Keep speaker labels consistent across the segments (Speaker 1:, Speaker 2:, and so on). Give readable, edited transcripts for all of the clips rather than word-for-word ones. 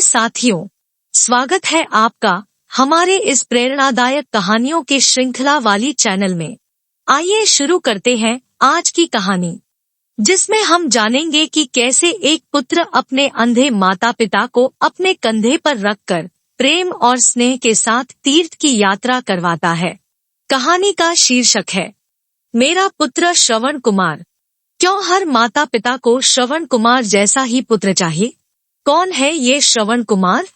Speaker 1: साथियों, स्वागत है आपका हमारे इस प्रेरणादायक कहानियों के श्रृंखला वाली चैनल में। आइए शुरू करते हैं आज की कहानी, जिसमें हम जानेंगे कि कैसे एक पुत्र अपने अंधे माता पिता को अपने कंधे पर रखकर प्रेम और स्नेह के साथ तीर्थ की यात्रा करवाता है। कहानी का शीर्षक है मेरा पुत्र श्रवण कुमार। क्यों हर माता पिता को श्रवण कुमार जैसा ही पुत्र चाहिए? कौन है ये श्रवण कुमार?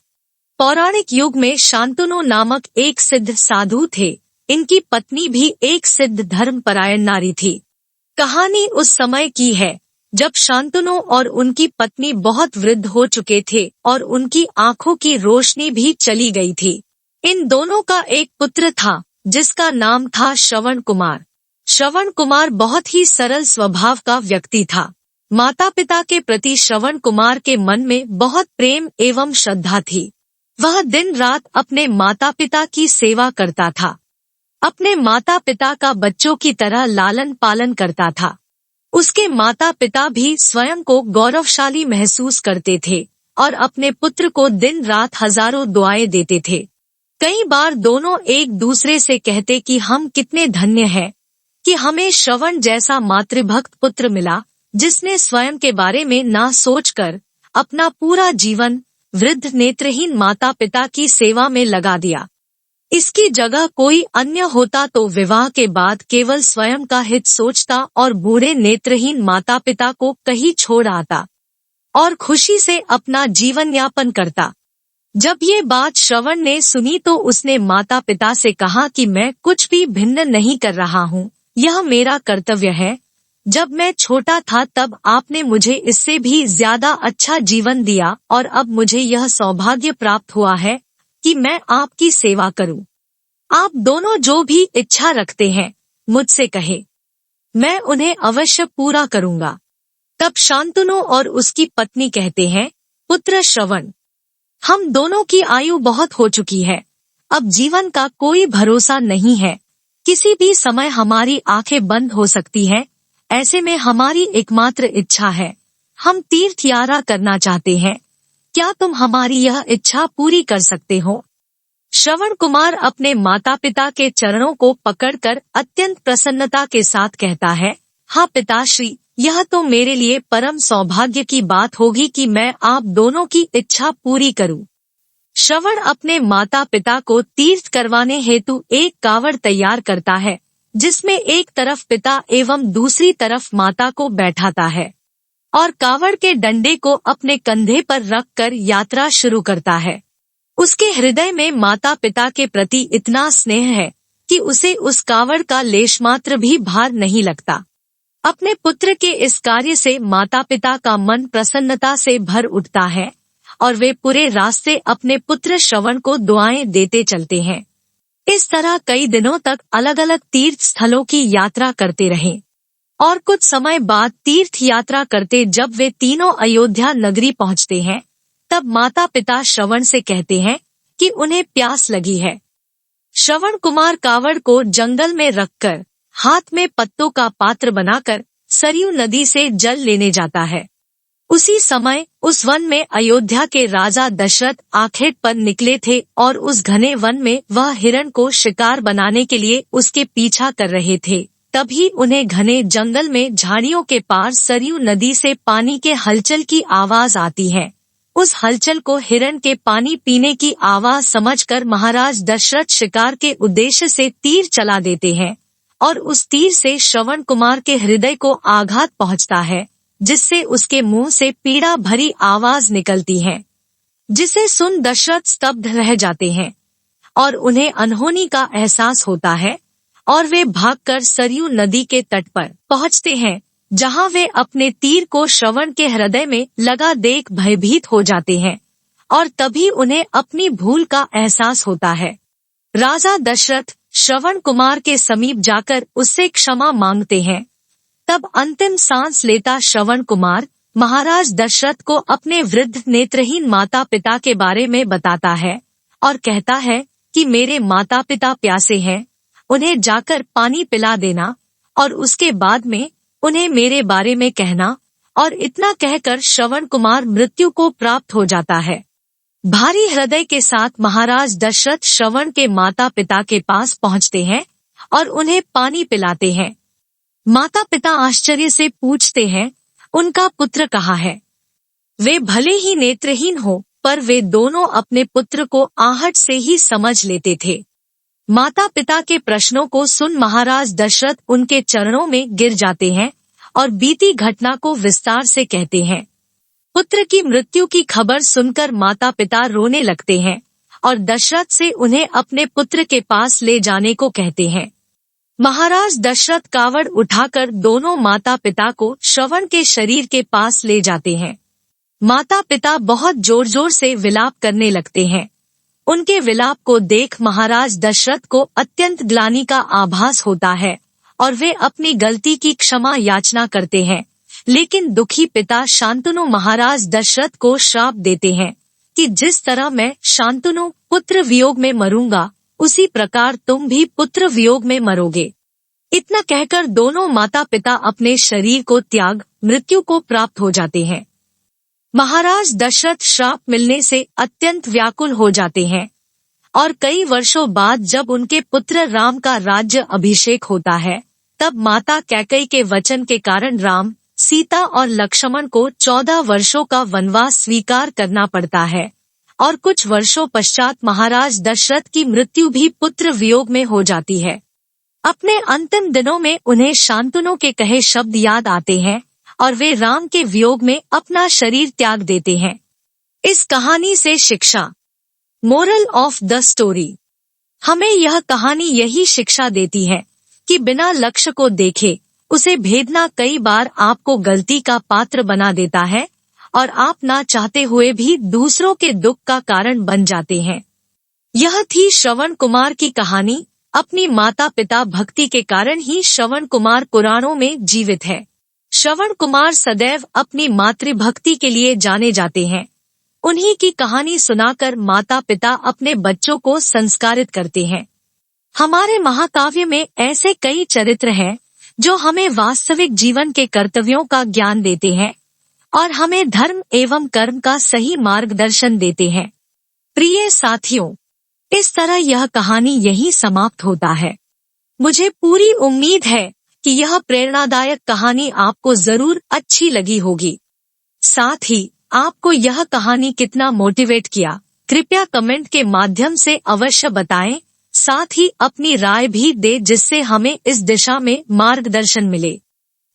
Speaker 1: पौराणिक युग में शांतनु नामक एक सिद्ध साधु थे। इनकी पत्नी भी एक सिद्ध धर्मपरायण नारी थी। कहानी उस समय की है जब शांतनु और उनकी पत्नी बहुत वृद्ध हो चुके थे और उनकी आंखों की रोशनी भी चली गई थी। इन दोनों का एक पुत्र था जिसका नाम था श्रवण कुमार। श्रवण कुमार बहुत ही सरल स्वभाव का व्यक्ति था। माता पिता के प्रति श्रवण कुमार के मन में बहुत प्रेम एवं श्रद्धा थी। वह दिन रात अपने माता पिता की सेवा करता था। अपने माता पिता का बच्चों की तरह लालन पालन करता था। उसके माता पिता भी स्वयं को गौरवशाली महसूस करते थे और अपने पुत्र को दिन रात हजारों दुआएं देते थे। कई बार दोनों एक दूसरे से कहते कि हम कितने धन्य हैं कि हमें श्रवण जैसा मातृभक्त पुत्र मिला, जिसने स्वयं के बारे में ना सोचकर अपना पूरा जीवन वृद्ध नेत्रहीन माता पिता की सेवा में लगा दिया। इसकी जगह कोई अन्य होता तो विवाह के बाद केवल स्वयं का हित सोचता और बूढ़े नेत्रहीन माता पिता को कहीं छोड़ आता और खुशी से अपना जीवन यापन करता। जब ये बात श्रवण ने सुनी तो उसने माता पिता से कहा कि मैं कुछ भी भिन्न नहीं कर रहा हूँ, यह मेरा कर्तव्य है। जब मैं छोटा था तब आपने मुझे इससे भी ज्यादा अच्छा जीवन दिया और अब मुझे यह सौभाग्य प्राप्त हुआ है कि मैं आपकी सेवा करूं। आप दोनों जो भी इच्छा रखते हैं मुझसे कहे, मैं उन्हें अवश्य पूरा करूंगा। तब शांतनु और उसकी पत्नी कहते हैं, पुत्र श्रवण, हम दोनों की आयु बहुत हो चुकी है। अब जीवन का कोई भरोसा नहीं है। किसी भी समय हमारी आंखें बंद हो सकती हैं। ऐसे में हमारी एकमात्र इच्छा है, हम तीर्थ यात्रा करना चाहते हैं। क्या तुम हमारी यह इच्छा पूरी कर सकते हो? श्रवण कुमार अपने माता पिता के चरणों को पकड़कर अत्यंत प्रसन्नता के साथ कहता है, हाँ पिताश्री, यह तो मेरे लिए परम सौभाग्य की बात होगी कि मैं आप दोनों की इच्छा पूरी करूं। श्रवण अपने माता पिता को तीर्थ करवाने हेतु एक कावड़ तैयार करता है, जिसमें एक तरफ पिता एवं दूसरी तरफ माता को बैठाता है और कावड़ के डंडे को अपने कंधे पर रखकर यात्रा शुरू करता है। उसके हृदय में माता पिता के प्रति इतना स्नेह है कि उसे उस कावड़ का लेशमात्र भी भार नहीं लगता। अपने पुत्र के इस कार्य से माता पिता का मन प्रसन्नता से भर उठता है और वे पूरे रास्ते अपने पुत्र श्रवण को दुआएं देते चलते हैं। इस तरह कई दिनों तक अलग अलग तीर्थ स्थलों की यात्रा करते रहे और कुछ समय बाद तीर्थ यात्रा करते जब वे तीनों अयोध्या नगरी पहुंचते हैं, तब माता पिता श्रवण से कहते हैं कि उन्हें प्यास लगी है। श्रवण कुमार कावड़ को जंगल में रखकर हाथ में पत्तों का पात्र बनाकर सरयू नदी से जल लेने जाता है। उसी समय उस वन में अयोध्या के राजा दशरथ आखेट पर निकले थे और उस घने वन में वह हिरण को शिकार बनाने के लिए उसके पीछा कर रहे थे। तभी उन्हें घने जंगल में झाड़ियों के पार सरयू नदी से पानी के हलचल की आवाज आती है। उस हलचल को हिरण के पानी पीने की आवाज समझकर महाराज दशरथ शिकार के उद्देश्य से तीर चला देते हैं और उस तीर से श्रवण कुमार के हृदय को आघात पहुंचता है, जिससे उसके मुंह से पीड़ा भरी आवाज निकलती है, जिसे सुन दशरथ स्तब्ध रह जाते हैं और उन्हें अनहोनी का एहसास होता है और वे भागकर सरयू नदी के तट पर पहुंचते हैं, जहां वे अपने तीर को श्रवण के हृदय में लगा देख भयभीत हो जाते हैं और तभी उन्हें अपनी भूल का एहसास होता है। राजा दशरथ श्रवण कुमार के समीप जाकर उससे क्षमा मांगते हैं। तब अंतिम सांस लेता श्रवण कुमार महाराज दशरथ को अपने वृद्ध नेत्रहीन माता पिता के बारे में बताता है और कहता है कि मेरे माता पिता प्यासे हैं, उन्हें जाकर पानी पिला देना और उसके बाद में उन्हें मेरे बारे में कहना। और इतना कहकर श्रवण कुमार मृत्यु को प्राप्त हो जाता है। भारी हृदय के साथ महाराज दशरथ श्रवण के माता पिता के पास पहुंचते हैं और उन्हें पानी पिलाते हैं। माता पिता आश्चर्य से पूछते हैं, उनका पुत्र कहाँ है? वे भले ही नेत्रहीन हो, पर वे दोनों अपने पुत्र को आहट से ही समझ लेते थे। माता पिता के प्रश्नों को सुन महाराज दशरथ उनके चरणों में गिर जाते हैं और बीती घटना को विस्तार से कहते हैं। पुत्र की मृत्यु की खबर सुनकर माता पिता रोने लगते हैं और दशरथ से उन्हें अपने पुत्र के पास ले जाने को कहते हैं। महाराज दशरथ कावड़ उठाकर दोनों माता पिता को श्रवण के शरीर के पास ले जाते हैं। माता पिता बहुत जोर जोर से विलाप करने लगते हैं। उनके विलाप को देख महाराज दशरथ को अत्यंत ग्लानि का आभास होता है और वे अपनी गलती की क्षमा याचना करते हैं। लेकिन दुखी पिता शांतनु महाराज दशरथ को श्राप देते हैं कि जिस तरह मैं शांतनु पुत्र वियोग में मरूंगा, उसी प्रकार तुम भी पुत्र वियोग में मरोगे। इतना कहकर दोनों माता पिता अपने शरीर को त्याग मृत्यु को प्राप्त हो जाते हैं। महाराज दशरथ श्राप मिलने से अत्यंत व्याकुल हो जाते हैं और कई वर्षों बाद जब उनके पुत्र राम का राज्य अभिषेक होता है, तब माता कैकेयी के वचन के कारण राम, सीता और लक्ष्मण को 14 वर्षों का वनवास स्वीकार करना पड़ता है और कुछ वर्षों पश्चात महाराज दशरथ की मृत्यु भी पुत्र वियोग में हो जाती है। अपने अंतिम दिनों में उन्हें शांतनु के कहे शब्द याद आते हैं और वे राम के वियोग में अपना शरीर त्याग देते हैं। इस कहानी से शिक्षा, मोरल ऑफ द स्टोरी, हमें यह कहानी यही शिक्षा देती है कि बिना लक्ष्य को देखे उसे भेदना कई बार आपको गलती का पात्र बना देता है और आप ना चाहते हुए भी दूसरों के दुख का कारण बन जाते हैं। यह थी श्रवण कुमार की कहानी। अपनी माता पिता भक्ति के कारण ही श्रवण कुमार पुराणों में जीवित है। श्रवण कुमार सदैव अपनी मातृभक्ति के लिए जाने जाते हैं। उन्हीं की कहानी सुनाकर माता पिता अपने बच्चों को संस्कारित करते हैं। हमारे महाकाव्य में ऐसे कई चरित्र हैं जो हमें वास्तविक जीवन के कर्तव्यों का ज्ञान देते हैं और हमें धर्म एवं कर्म का सही मार्गदर्शन देते हैं। प्रिय साथियों, इस तरह यह कहानी यहीं समाप्त होता है। मुझे पूरी उम्मीद है कि यह प्रेरणादायक कहानी आपको जरूर अच्छी लगी होगी। साथ ही आपको यह कहानी कितना मोटिवेट किया, कृपया कमेंट के माध्यम से अवश्य बताएं। साथ ही अपनी राय भी दे जिससे हमें इस दिशा में मार्गदर्शन मिले।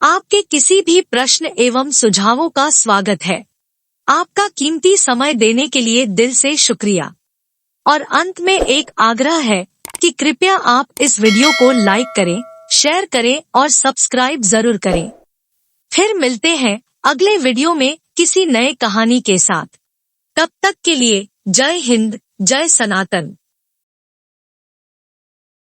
Speaker 1: आपके किसी भी प्रश्न एवं सुझावों का स्वागत है। आपका कीमती समय देने के लिए दिल से शुक्रिया। और अंत में एक आग्रह है कि कृपया आप इस वीडियो को लाइक करें, शेयर करें और सब्सक्राइब जरूर करें। फिर मिलते हैं अगले वीडियो में किसी नए कहानी के साथ। तब तक के लिए जय हिंद, जय सनातन।